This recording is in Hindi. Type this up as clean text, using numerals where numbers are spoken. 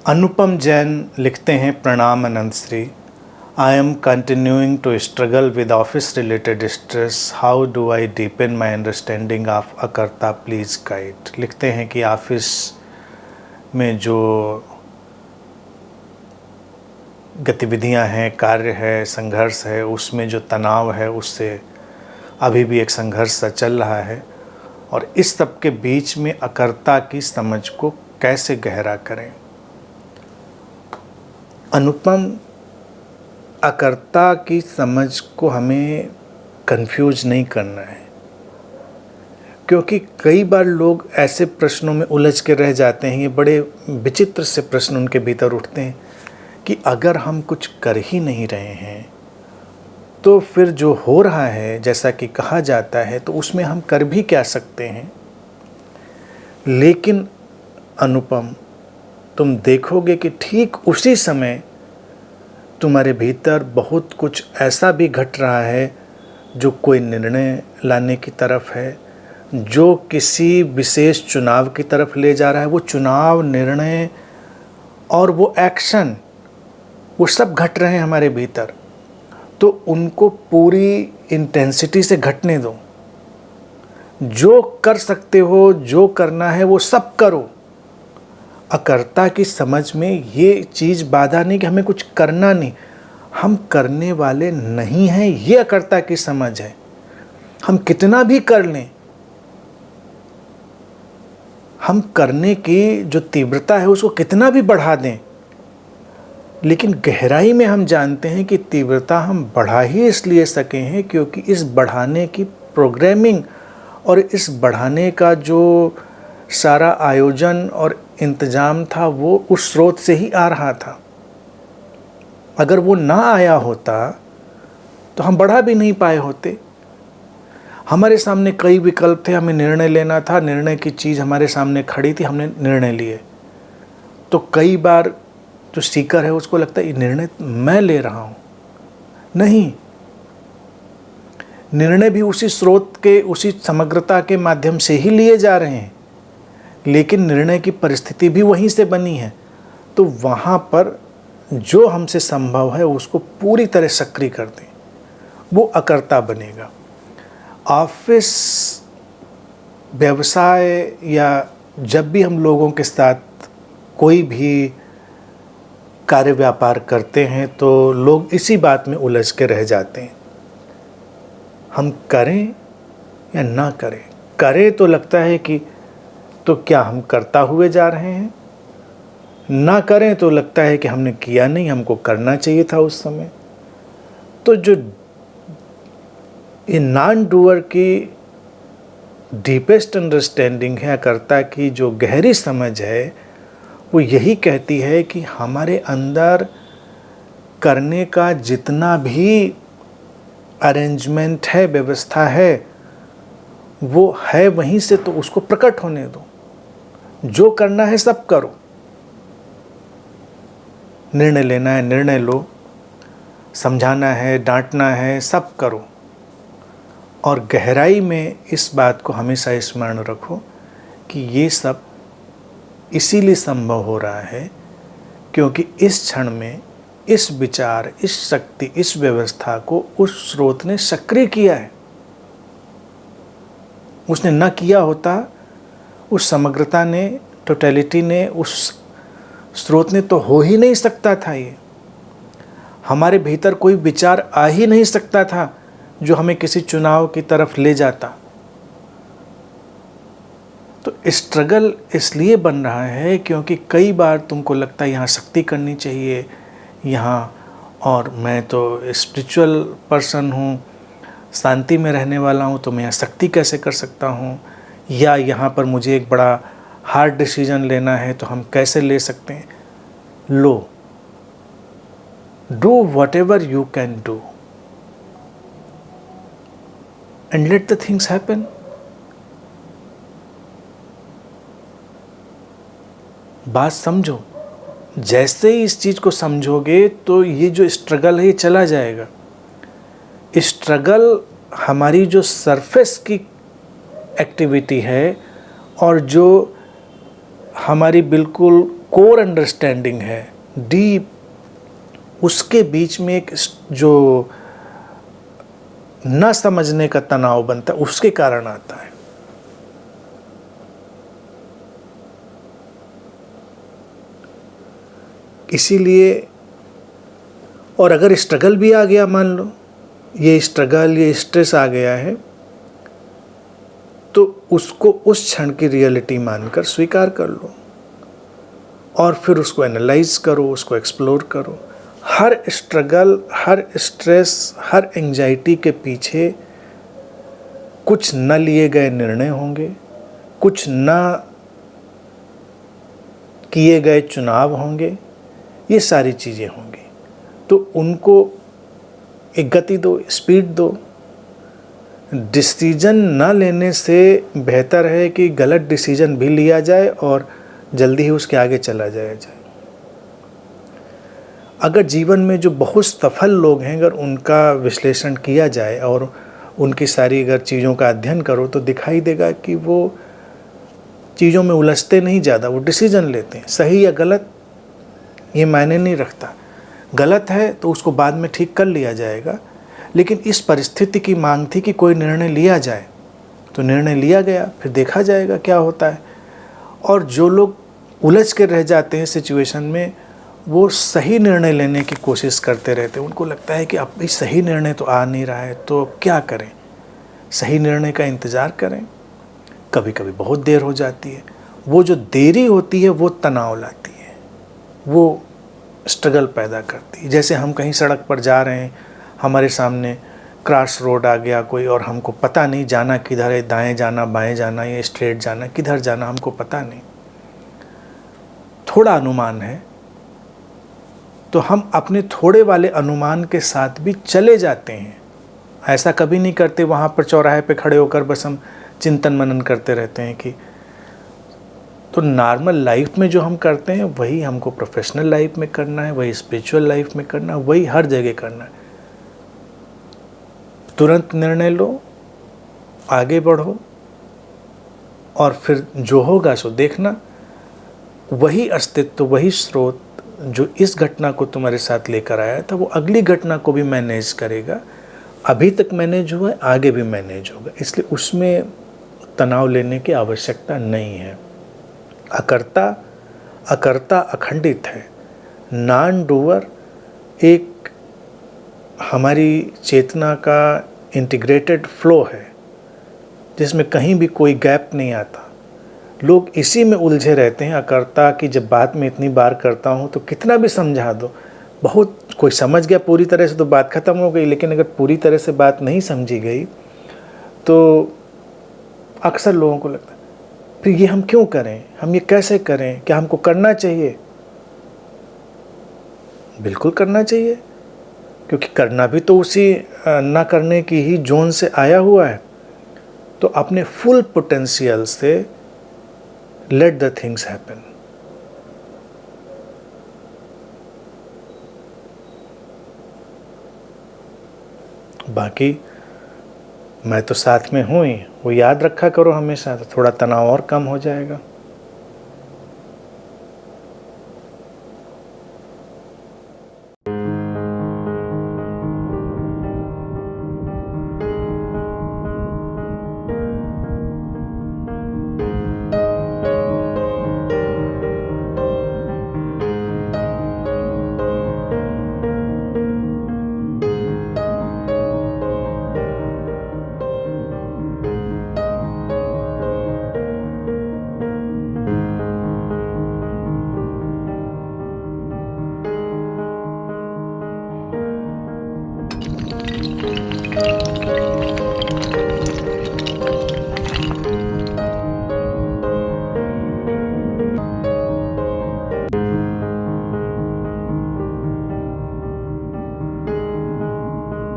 अनुपम जैन लिखते हैं, प्रणाम Anant Shri. I am continuing to struggle with office related stress. How do I deepen my understanding of अकर्ता, प्लीज़ गाइड। लिखते हैं कि ऑफिस में जो गतिविधियां हैं, कार्य है, संघर्ष है, उसमें जो तनाव है उससे अभी भी एक संघर्ष सा चल रहा है, और इस सब के बीच में अकर्ता की समझ को कैसे गहरा करें। अनुपम, अकर्ता की समझ को हमें कंफ्यूज नहीं करना है, क्योंकि कई बार लोग ऐसे प्रश्नों में उलझ के रह जाते हैं। ये बड़े विचित्र से प्रश्न उनके भीतर उठते हैं कि अगर हम कुछ कर ही नहीं रहे हैं तो फिर जो हो रहा है, जैसा कि कहा जाता है, तो उसमें हम कर भी क्या सकते हैं। लेकिन अनुपम, तुम देखोगे कि ठीक उसी समय तुम्हारे भीतर बहुत कुछ ऐसा भी घट रहा है जो कोई निर्णय लाने की तरफ है, जो किसी विशेष चुनाव की तरफ ले जा रहा है। वो चुनाव, निर्णय और वो एक्शन, वो सब घट रहे हैं हमारे भीतर। तो उनको पूरी इंटेंसिटी से घटने दो। जो कर सकते हो, जो करना है, वो सब करो। अकर्ता की समझ में ये चीज़ बाधा नहीं कि हमें कुछ करना नहीं, हम करने वाले नहीं हैं, ये अकर्ता की समझ है। हम कितना भी कर लें, हम करने की जो तीव्रता है उसको कितना भी बढ़ा दें, लेकिन गहराई में हम जानते हैं कि तीव्रता हम बढ़ा ही इसलिए सके हैं क्योंकि इस बढ़ाने की प्रोग्रामिंग और इस बढ़ाने का जो सारा आयोजन और इंतज़ाम था वो उस स्रोत से ही आ रहा था। अगर वो ना आया होता तो हम बढ़ा भी नहीं पाए होते। हमारे सामने कई विकल्प थे, हमें निर्णय लेना था, निर्णय की चीज़ हमारे सामने खड़ी थी, हमने निर्णय लिए। तो कई बार जो सीकर है उसको लगता है ये निर्णय मैं ले रहा हूँ। नहीं, निर्णय भी उसी स्रोत के, उसी समग्रता के माध्यम से ही लिए जा रहे हैं, लेकिन निर्णय की परिस्थिति भी वहीं से बनी है। तो वहाँ पर जो हमसे संभव है उसको पूरी तरह सक्रिय कर दें, वो अकर्ता बनेगा। ऑफिस, व्यवसाय या जब भी हम लोगों के साथ कोई भी कार्य व्यापार करते हैं तो लोग इसी बात में उलझ के रह जाते हैं। हम करें या ना करें। करें तो लगता है कि तो क्या हम करता हुए जा रहे हैं, ना करें तो लगता है कि हमने किया नहीं, हमको करना चाहिए था उस समय। तो जो ये नॉन डूअर की डीपेस्ट अंडरस्टैंडिंग है, अकर्ता की जो गहरी समझ है, वो यही कहती है कि हमारे अंदर करने का जितना भी अरेंजमेंट है, व्यवस्था है, वो है वहीं से, तो उसको प्रकट होने दो। जो करना है सब करो। निर्णय लेना है, निर्णय लो। समझाना है, डांटना है, सब करो। और गहराई में इस बात को हमेशा स्मरण रखो कि ये सब इसीलिए संभव हो रहा है क्योंकि इस क्षण में इस विचार, इस शक्ति, इस व्यवस्था को उस स्रोत ने सक्रिय किया है। उसने न किया होता, उस समग्रता ने, टोटलिटी ने, उस स्रोत ने तो हो ही नहीं सकता था। ये हमारे भीतर कोई विचार आ ही नहीं सकता था जो हमें किसी चुनाव की तरफ ले जाता। तो स्ट्रगल इसलिए बन रहा है क्योंकि कई बार तुमको लगता है यहाँ शक्ति करनी चाहिए, यहाँ, और मैं तो स्पिरिचुअल पर्सन हूँ, शांति में रहने वाला हूँ, तो मैं यहाँ शक्ति कैसे कर सकता हूँ, या यहाँ पर मुझे एक बड़ा हार्ड डिसीजन लेना है तो हम कैसे ले सकते हैं। लो, do whatever you can do and let the things happen. बात समझो। जैसे ही इस चीज़ को समझोगे तो ये जो स्ट्रगल है ये चला जाएगा। स्ट्रगल हमारी जो सरफेस की एक्टिविटी है और जो हमारी बिल्कुल कोर अंडरस्टैंडिंग है, डीप, उसके बीच में एक जो न समझने का तनाव बनता है, उसके कारण आता है। इसीलिए, और अगर स्ट्रगल भी आ गया, मान लो ये स्ट्रगल, ये स्ट्रेस आ गया है, तो उसको उस क्षण की रियलिटी मानकर स्वीकार कर लो और फिर उसको एनालाइज करो, उसको एक्सप्लोर करो। हर स्ट्रगल, हर स्ट्रेस, हर एंजाइटी के पीछे कुछ न लिए गए निर्णय होंगे, कुछ न किए गए चुनाव होंगे, ये सारी चीज़ें होंगी। तो उनको एक गति दो, स्पीड दो। डिसीजन न लेने से बेहतर है कि गलत डिसीजन भी लिया जाए और जल्दी ही उसके आगे चला जाए। अगर जीवन में जो बहुत सफल लोग हैं, अगर उनका विश्लेषण किया जाए और उनकी सारी अगर चीज़ों का अध्ययन करो, तो दिखाई देगा कि वो चीज़ों में उलझते नहीं ज़्यादा, वो डिसीजन लेते हैं। सही या गलत ये मायने नहीं रखता, गलत है तो उसको बाद में ठीक कर लिया जाएगा, लेकिन इस परिस्थिति की मांग थी कि कोई निर्णय लिया जाए, तो निर्णय लिया गया, फिर देखा जाएगा क्या होता है। और जो लोग उलझ कर रह जाते हैं सिचुएशन में, वो सही निर्णय लेने की कोशिश करते रहते हैं। उनको लगता है कि अब भी सही निर्णय तो आ नहीं रहा है, तो क्या करें, सही निर्णय का इंतज़ार करें। कभी कभी बहुत देर हो जाती है, वो जो देरी होती है वो तनाव लाती है, वो स्ट्रगल पैदा करती है। जैसे हम कहीं सड़क पर जा रहे हैं, हमारे सामने क्रॉस रोड आ गया कोई, और हमको पता नहीं जाना किधर है, दाएं जाना, बाएं जाना या स्ट्रेट जाना, किधर जाना हमको पता नहीं, थोड़ा अनुमान है, तो हम अपने थोड़े वाले अनुमान के साथ भी चले जाते हैं। ऐसा कभी नहीं करते वहाँ पर चौराहे पे खड़े होकर बस हम चिंतन मनन करते रहते हैं कि, तो नॉर्मल लाइफ में जो हम करते हैं वही हमको प्रोफेशनल लाइफ में करना है, वही स्पिरिचुअल लाइफ में करना है, वही हर जगह करना है। तुरंत निर्णय लो, आगे बढ़ो, और फिर जो होगा सो देखना। वही अस्तित्व, वही स्रोत जो इस घटना को तुम्हारे साथ लेकर आया था, वो अगली घटना को भी मैनेज करेगा। अभी तक मैनेज हुआ है, आगे भी मैनेज होगा, इसलिए उसमें तनाव लेने की आवश्यकता नहीं है। अकर्ता अखंडित है। नॉन डूअर एक हमारी चेतना का इंटीग्रेटेड फ्लो है, जिसमें कहीं भी कोई गैप नहीं आता। लोग इसी में उलझे रहते हैं, अकर्ता की जब बात मैं इतनी बार करता हूँ तो कितना भी समझा दो, बहुत कोई समझ गया पूरी तरह से तो बात ख़त्म हो गई, लेकिन अगर पूरी तरह से बात नहीं समझी गई तो अक्सर लोगों को लगता है फिर ये हम क्यों करें, हम ये कैसे करें, क्या हमको करना चाहिए? बिल्कुल करना चाहिए, क्योंकि करना भी तो उसी ना करने की ही जोन से आया हुआ है। तो अपने फुल पोटेंशियल से लेट द थिंग्स हैपन। बाकी मैं तो साथ में हूँ ही, वो याद रखा करो हमेशा, तो थोड़ा तनाव और कम हो जाएगा।